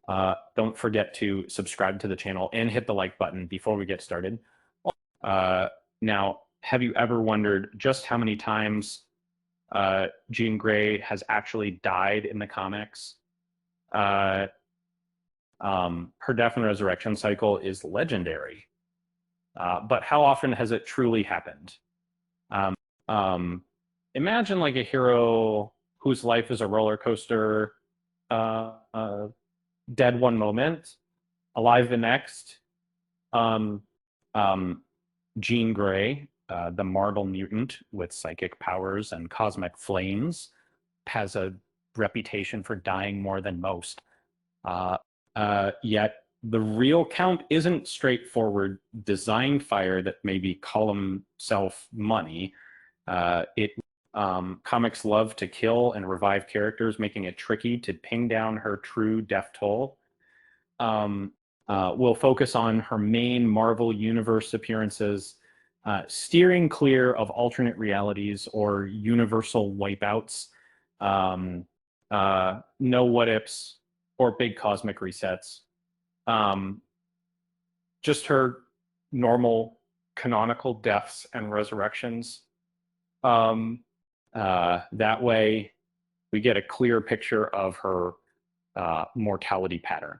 Don't forget to subscribe to the channel and hit the like button before we get started. Uh, Now, have you ever wondered just how many times Jean Grey has actually died in the comics? Uh, Her death and resurrection cycle is legendary, but how often has it truly happened? Um, um, Imagine like a hero whose life is a roller coaster, uh, uh, dead one moment, alive the next. Um, um, Jean Grey, the marble mutant with psychic powers and cosmic flames, has a reputation for dying more than most. Uh, Yet the real count isn't straightforward design fire that maybe column self money. It Comics love to kill and revive characters, making it tricky to pin down her true death toll. Um, we'll focus on her main Marvel Universe appearances, steering clear of alternate realities or universal wipeouts. Um, no what ifs or big cosmic resets. Um, just her normal canonical deaths and resurrections. That way, we get a clear picture of her mortality pattern.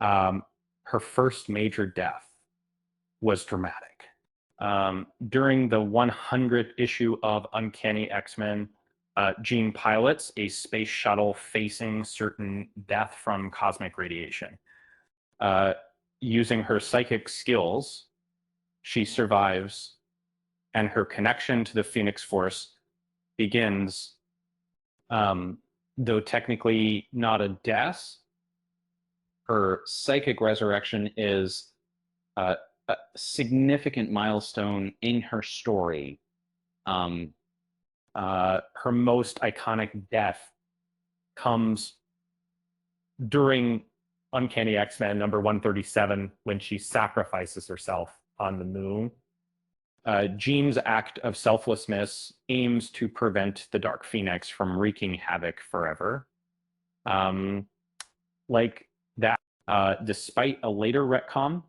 Um, Her first major death was dramatic. During the 100th issue of Uncanny X-Men, Jean pilots a space shuttle facing certain death from cosmic radiation. Uh, Using her psychic skills, she survives, and her connection to the Phoenix Force begins, um, though technically not a death. Her psychic resurrection is uh, a significant milestone in her story. Um, Her most iconic death comes during Uncanny X-Men number 137 when she sacrifices herself on the moon. Jean's act of selflessness aims to prevent the Dark Phoenix from wreaking havoc forever. Um, like that, despite a later retcon,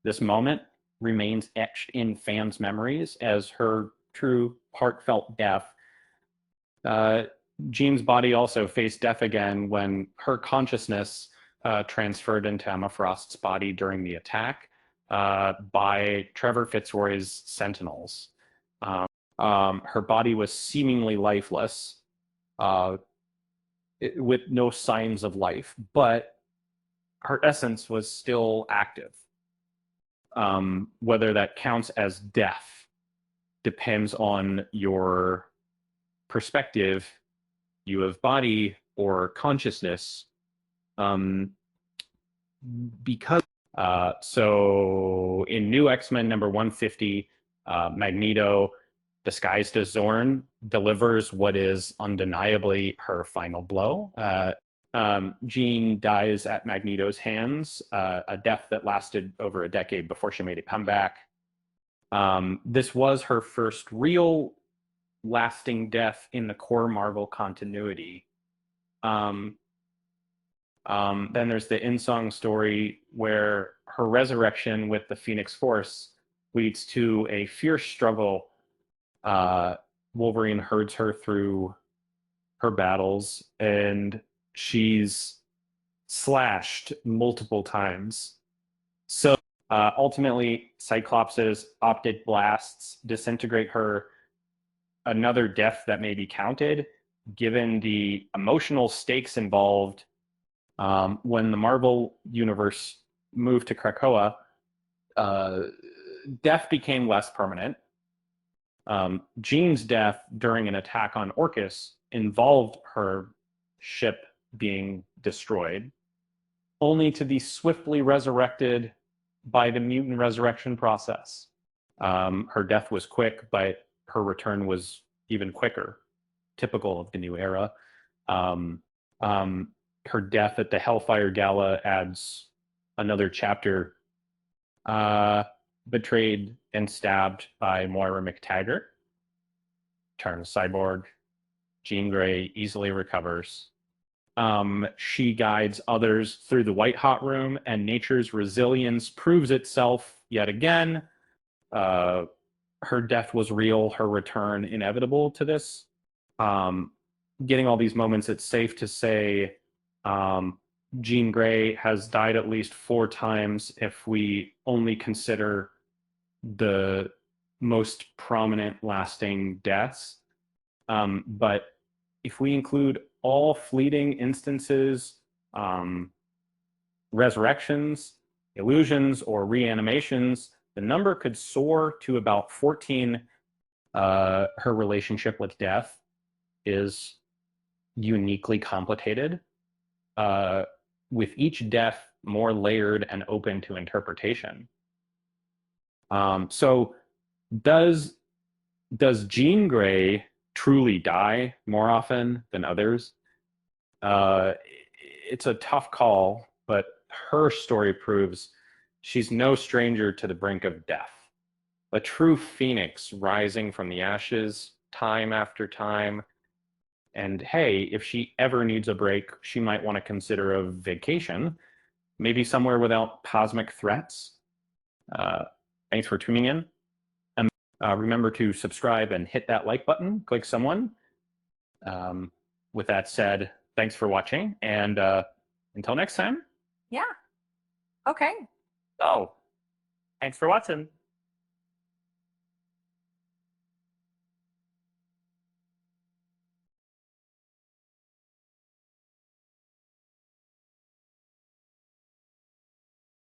this moment remains etched in fans' memories as her true heartfelt death. Uh, Jean's body also faced death again when her consciousness transferred into Emma Frost's body during the attack by Trevor Fitzroy's Sentinels. Her body was seemingly lifeless, uh, with no signs of life, but her essence was still active. Whether that counts as death depends on your perspective, you have body or consciousness. Um, because so in New X-Men number 150, Magneto, disguised as Zorn, delivers what is undeniably her final blow. Jean dies at Magneto's hands, a death that lasted over a decade before she made a comeback. This was her first real lasting death in the core Marvel continuity. Um, then there's the In-Song story where her resurrection with the Phoenix Force leads to a fierce struggle. Wolverine herds her through her battles, and she's slashed multiple times. So ultimately, Cyclops' optic blasts disintegrate her. Another death that may be counted, given the emotional stakes involved. When the Marvel Universe moved to Krakoa, uh, death became less permanent. Jean's death during an attack on Orchis involved her ship being destroyed, only to be swiftly resurrected by the mutant resurrection process. Her death was quick, but her return was even quicker, typical of the new era. Um, um, Her death at the Hellfire Gala adds another chapter. Betrayed and stabbed by Moira McTaggart, turns cyborg. Jean Grey easily recovers. She guides others through the white hot room, and nature's resilience proves itself yet again. Uh, her death was real, her return inevitable to this. Um, Getting all these moments, it's safe to say Jean Grey has died at least 4 times if we only consider the most prominent lasting deaths. But if we include all fleeting instances, um, resurrections, illusions, or reanimations, the number could soar to about 14. Her relationship with death is uniquely complicated, uh, with each death more layered and open to interpretation. So, does Jean Grey truly die more often than others? Uh, it's a tough call, but her story proves she's no stranger to the brink of death. A true phoenix rising from the ashes time after time. And hey, if she ever needs a break, she might want to consider a vacation, maybe somewhere without cosmic threats. Uh, Thanks for tuning in. And remember to subscribe and hit that like button, click someone. Um, with that said, thanks for watching. And until next time. Yeah. Okay. Oh, thanks for watching.